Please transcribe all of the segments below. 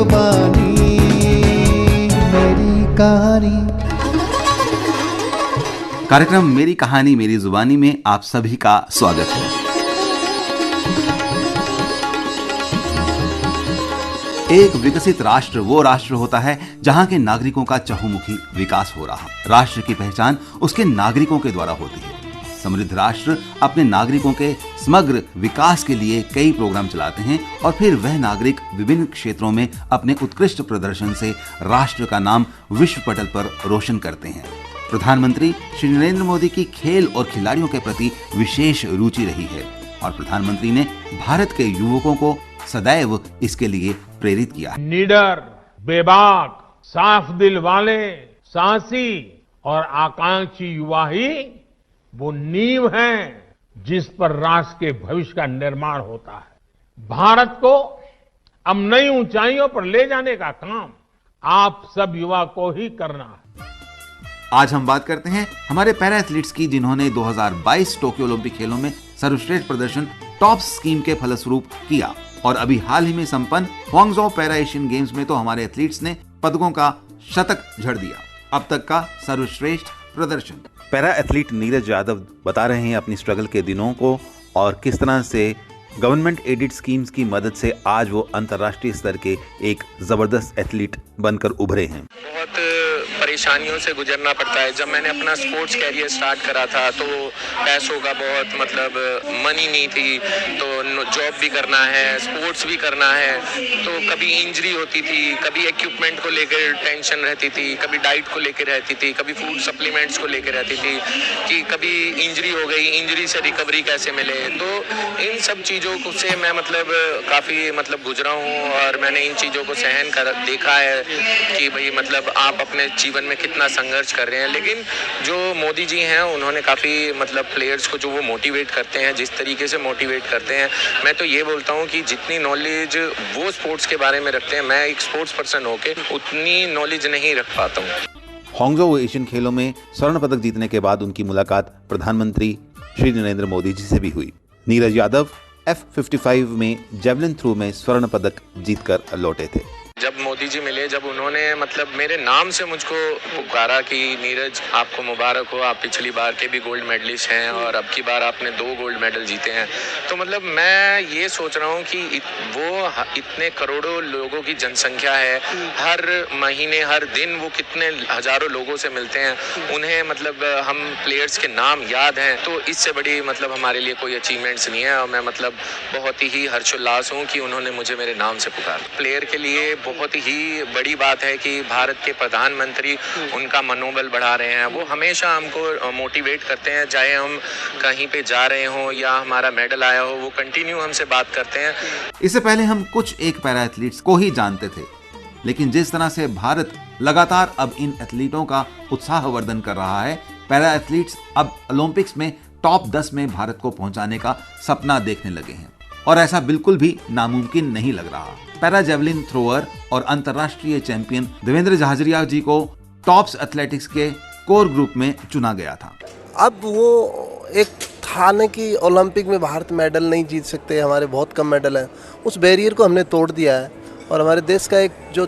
जुबानी मेरी कहानी। कार्यक्रम मेरी कहानी मेरी जुबानी में आप सभी का स्वागत है। एक विकसित राष्ट्र वो राष्ट्र होता है जहां के नागरिकों का चहुमुखी विकास हो रहा। राष्ट्र की पहचान उसके नागरिकों के द्वारा होती है। समृद्ध राष्ट्र अपने नागरिकों के समग्र विकास के लिए कई प्रोग्राम चलाते हैं और फिर वह नागरिक विभिन्न क्षेत्रों में अपने उत्कृष्ट प्रदर्शन से राष्ट्र का नाम विश्व पटल पर रोशन करते हैं। प्रधानमंत्री श्री नरेंद्र मोदी की खेल और खिलाड़ियों के प्रति विशेष रुचि रही है और प्रधानमंत्री ने भारत के युवकों को सदैव इसके लिए प्रेरित किया है। निडर, बेबाक, साफ दिल वाले, साहसी और आकांक्षी युवा ही वो नींव है जिस पर राष्ट्र के भविष्य का निर्माण होता है। भारत को अब नई ऊंचाइयों पर ले जाने का काम आप सब युवा को ही करना है। आज हम बात करते हैं हमारे पैरा एथलीट्स की, जिन्होंने 2022 टोक्यो ओलंपिक खेलों में सर्वश्रेष्ठ प्रदर्शन टॉप्स स्कीम के फलस्वरूप किया और अभी हाल ही में संपन्न ह्वांगझो पैरा एशियन गेम्स में तो हमारे एथलीट्स ने पदकों का शतक जड़ दिया। अब तक का सर्वश्रेष्ठ प्रदर्शन। पैरा एथलीट नीरज यादव बता रहे हैं अपनी स्ट्रगल के दिनों को और किस तरह से गवर्नमेंट एडेड स्कीम्स की मदद से आज वो अंतर्राष्ट्रीय स्तर के एक जबरदस्त एथलीट बनकर उभरे हैं। बहुत परेशानियों से गुजरना पड़ता है। जब मैंने अपना स्पोर्ट्स कैरियर स्टार्ट करा था तो पैसों का बहुत मनी नहीं थी, तो जॉब भी करना है, स्पोर्ट्स भी करना है, तो कभी इंजरी होती थी, कभी इक्विपमेंट को लेकर टेंशन रहती थी, कभी डाइट को लेकर रहती थी, कभी फूड सप्लीमेंट्स को लेकर रहती थी कि कभी इंजरी हो गई, इंजरी से रिकवरी कैसे मिले। तो इन सब चीज़ों से मैं काफ़ी गुजरा हूँ और मैंने इन चीज़ों को सहन कर देखा है कि भाई आप अपने जीवन में कितना संघर्ष कर रहे हैं। लेकिन जो मोदी जी हैं उन्होंने काफ़ी प्लेयर्स को जो वो मोटिवेट करते हैं, जिस तरीके से मोटिवेट करते हैं, मैं तो ये बोलता हूँ कि जितनी नॉलेज वो स्पोर्ट्स के बारे में रखते हैं, मैं एक स्पोर्ट्स पर्सन होके उतनी नॉलेज नहीं रख पाता हूँ। ह्वांगझो एशियन खेलों में स्वर्ण पदक जीतने के बाद उनकी मुलाकात प्रधानमंत्री श्री नरेंद्र मोदी जी से भी हुई। नीरज यादव F55 में जेवलिन थ्रो में स्वर्ण पदक जीतकर लौटे थे। जब मोदी जी मिले, जब उन्होंने मेरे नाम से मुझको पुकारा कि नीरज आपको मुबारक हो, आप पिछली बार के भी गोल्ड मेडलिस्ट हैं और अब की बार आपने 2 गोल्ड मेडल जीते हैं, तो मैं ये सोच रहा हूँ कि वो इतने करोड़ों लोगों की जनसंख्या है, हर महीने हर दिन वो कितने हजारों लोगों से मिलते हैं, उन्हें हम प्लेयर्स के नाम याद हैं, तो इससे बड़ी हमारे लिए कोई अचीवमेंट्स नहीं है। और मैं बहुत ही हर्षोल्लास हूँ कि उन्होंने मुझे मेरे नाम से पुकारा। प्लेयर के लिए बहुत ही बड़ी बात है कि भारत के प्रधानमंत्री उनका मनोबल बढ़ा रहे हैं। वो हमेशा हमको मोटिवेट करते हैं, चाहे हम कहीं पे जा रहे हों या हमारा मेडल आया हो, वो कंटिन्यू हमसे बात करते हैं। इससे पहले हम कुछ एक पैरा एथलीट्स को ही जानते थे, लेकिन जिस तरह से भारत लगातार अब इन एथलीटों का उत्साहवर्धन कर रहा है, पैरा एथलीट्स अब ओलंपिक्स में टॉप 10 में भारत को पहुंचाने का सपना देखने लगे हैं और ऐसा बिल्कुल भी नामुमकिन नहीं लग रहा। पैरा जेवलिन थ्रोअर और अंतर्राष्ट्रीय चैंपियन देवेंद्र झाझरिया जी को टॉप्स एथलेटिक्स के कोर ग्रुप में चुना गया था। अब वो एक था न कि ओलंपिक में भारत मेडल नहीं जीत सकते, हमारे बहुत कम मेडल हैं, उस बैरियर को हमने तोड़ दिया है और हमारे देश का एक जो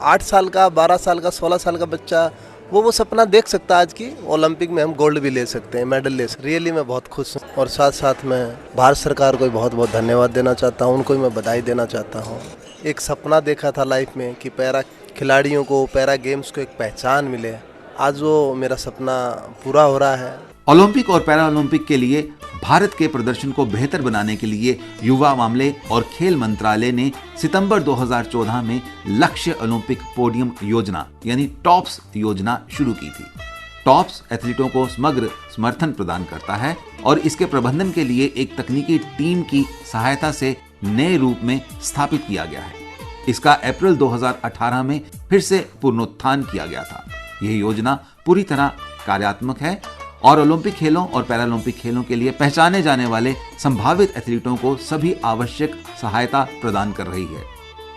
8 साल का, 12 साल का, 16 साल का बच्चा वो सपना देख सकता है आज की ओलंपिक में हम गोल्ड भी ले सकते हैं, मेडल ले सकते हैं। रियली मैं बहुत खुश हूँ और साथ साथ मैं भारत सरकार को बहुत बहुत धन्यवाद देना चाहता हूँ, उनको मैं बधाई देना चाहता हूँ। एक सपना देखा था लाइफ में कि पैरा खिलाड़ियों को, पैरा गेम्स को एक पहचान मिले, आज वो मेरा सपना पूरा हो रहा है। ओलंपिक और पैरा ओलंपिक के लिए भारत के प्रदर्शन को बेहतर बनाने के लिए युवा मामले और खेल मंत्रालय ने सितंबर 2014 में लक्ष्य ओलंपिक पोडियम योजना यानी टॉप्स योजना शुरू की थी। टॉप्स एथलीटों को समग्र समर्थन प्रदान करता है और इसके प्रबंधन के लिए एक तकनीकी टीम की सहायता से नए रूप में स्थापित किया गया है। इसका अप्रैल 2018 में फिर से पुनरुत्थान किया गया था। यह योजना पूरी तरह कार्यात्मक है और ओलंपिक खेलों और पैरालंपिक खेलों के लिए पहचाने जाने वाले संभावित एथलीटों को सभी आवश्यक सहायता प्रदान कर रही है,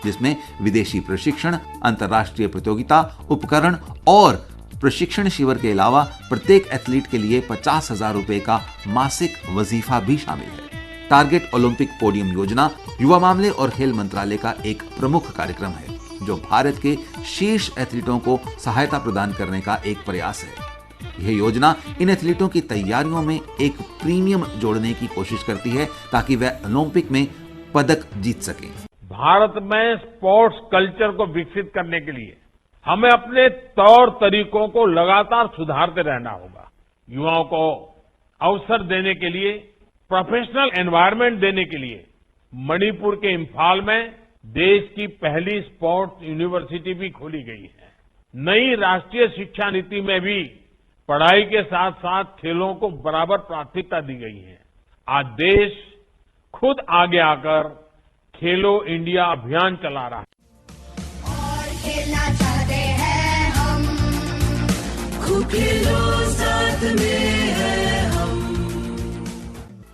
जिसमें विदेशी प्रशिक्षण, अंतर्राष्ट्रीय प्रतियोगिता, उपकरण और प्रशिक्षण शिविर के अलावा प्रत्येक एथलीट के लिए 50,000 रुपए का मासिक वजीफा भी शामिल है। टारगेट ओलंपिक पोडियम योजना युवा मामले और खेल मंत्रालय का एक प्रमुख कार्यक्रम है। जो भारत के शीर्ष एथलीटों को सहायता प्रदान करने का एक प्रयास है। यह योजना इन एथलीटों की तैयारियों में एक प्रीमियम जोड़ने की कोशिश करती है ताकि वे ओलंपिक में पदक जीत सकें। भारत में स्पोर्ट्स कल्चर को विकसित करने के लिए हमें अपने तौर तरीकों को लगातार सुधारते रहना होगा। युवाओं को अवसर देने के लिए, प्रोफेशनल एनवायरनमेंट देने के लिए मणिपुर के इम्फाल में देश की पहली स्पोर्ट्स यूनिवर्सिटी भी खोली गई है। नई राष्ट्रीय शिक्षा नीति में भी पढ़ाई के साथ साथ खेलों को बराबर प्राथमिकता दी गई है। आज देश खुद आगे आकर खेलो इंडिया अभियान चला रहा है। और खेलना चाहते हैं हम, खूब खेलो साथ में है हम।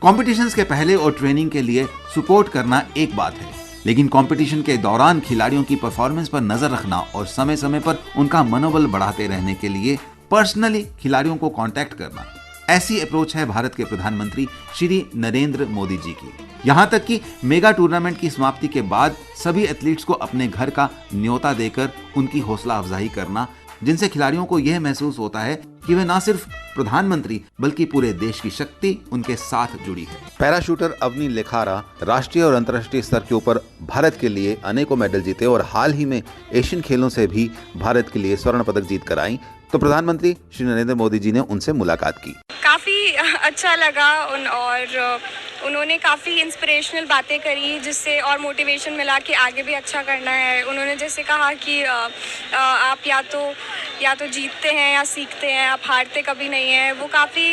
कॉम्पिटिशन्स के पहले और ट्रेनिंग के लिए सपोर्ट करना एक बात है, लेकिन कंपटीशन के दौरान खिलाड़ियों की परफॉर्मेंस पर नजर रखना और समय समय पर उनका मनोबल बढ़ाते रहने के लिए पर्सनली खिलाड़ियों को कांटेक्ट करना, ऐसी अप्रोच है भारत के प्रधानमंत्री श्री नरेंद्र मोदी जी की। यहां तक कि मेगा टूर्नामेंट की समाप्ति के बाद सभी एथलीट्स को अपने घर का न्योता देकर उनकी हौसला अफजाई करना, जिनसे खिलाड़ियों को यह महसूस होता है कि वे न सिर्फ प्रधानमंत्री बल्कि पूरे देश की शक्ति उनके साथ जुड़ी है। पैराशूटर अवनी लेखारा राष्ट्रीय और अंतर्राष्ट्रीय स्तर के ऊपर भारत के लिए अनेकों मेडल जीते और हाल ही में एशियन खेलों से भी भारत के लिए स्वर्ण पदक जीत कर आई। तो प्रधानमंत्री श्री नरेंद्र मोदी जी ने उनसे मुलाकात की। काफ़ी अच्छा लगा और उन्होंने काफ़ी इंस्पिरेशनल बातें करी, जिससे और मोटिवेशन मिला कि आगे भी अच्छा करना है। उन्होंने जैसे कहा कि आप या तो जीतते हैं या सीखते हैं, आप हारते कभी नहीं हैं। वो काफ़ी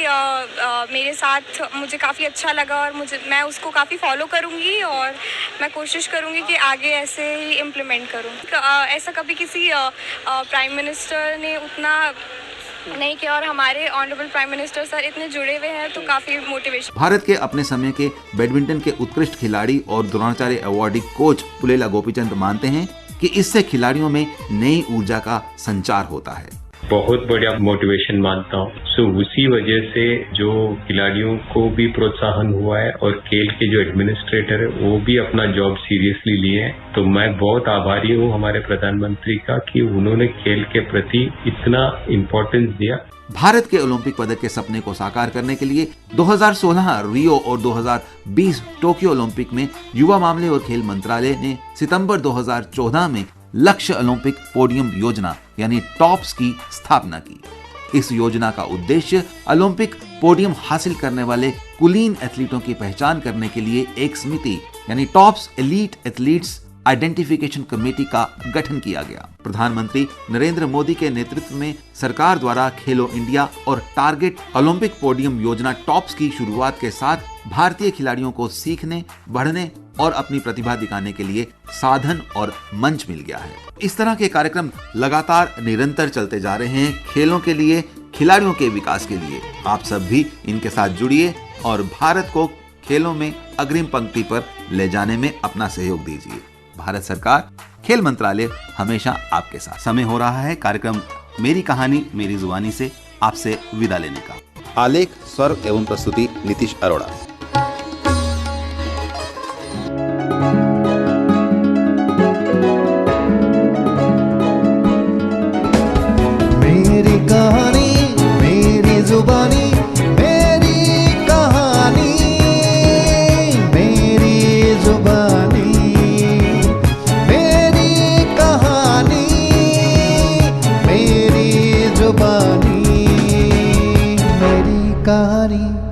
मेरे साथ मुझे काफ़ी अच्छा लगा और मैं उसको काफ़ी फॉलो करूँगी और मैं कोशिश करूँगी कि आगे ऐसे ही इम्प्लीमेंट करूँ। ऐसा कभी किसी प्राइम मिनिस्टर ने उतना नहीं किया और हमारे ऑनरेबल प्राइम मिनिस्टर सर इतने जुड़े हुए हैं, तो काफी मोटिवेशन। भारत के अपने समय के बैडमिंटन के उत्कृष्ट खिलाड़ी और द्रोणाचार्य अवार्डी कोच पुलेला गोपीचंद मानते हैं कि इससे खिलाड़ियों में नई ऊर्जा का संचार होता है। बहुत बढ़िया मोटिवेशन मानता हूँ। सो उसी वजह से जो खिलाड़ियों को भी प्रोत्साहन हुआ है और खेल के जो एडमिनिस्ट्रेटर है वो भी अपना जॉब सीरियसली लिए हैं। तो मैं बहुत आभारी हूँ हमारे प्रधानमंत्री का कि उन्होंने खेल के प्रति इतना इम्पोर्टेंस दिया। भारत के ओलंपिक पदक के सपने को साकार करने के लिए 2016 रियो और 2020 टोक्यो ओलंपिक में युवा मामले और खेल मंत्रालय ने सितंबर 2014 में लक्ष्य ओलंपिक पोडियम योजना यानी टॉप्स की स्थापना की। इस योजना का उद्देश्य ओलंपिक पोडियम हासिल करने वाले कुलीन एथलीटों की पहचान करने के लिए एक समिति यानी tops elite athletes identification committee का गठन किया गया। प्रधानमंत्री नरेंद्र मोदी के नेतृत्व में सरकार द्वारा खेलो इंडिया और टारगेट ओलंपिक पोडियम योजना टॉप्स की शुरुआत के साथ भारतीय खिलाड़ियों को सीखने, बढ़ने और अपनी प्रतिभा दिखाने के लिए साधन और मंच मिल गया है। इस तरह के कार्यक्रम लगातार निरंतर चलते जा रहे हैं खेलों के लिए, खिलाड़ियों के विकास के लिए। आप सब भी इनके साथ जुड़िए और भारत को खेलों में अग्रिम पंक्ति पर ले जाने में अपना सहयोग दीजिए। भारत सरकार, खेल मंत्रालय हमेशा आपके साथ। समय हो रहा है कार्यक्रम मेरी कहानी मेरी जुबानी से आपसे विदा लेने का। आलेख, स्वर एवं प्रस्तुति नीतीश अरोड़ा। मेरी कहानी मेरी जुबानी, मेरी कहानी मेरी जुबानी, मेरी कहानी मेरी जुबानी, मेरी कहानी।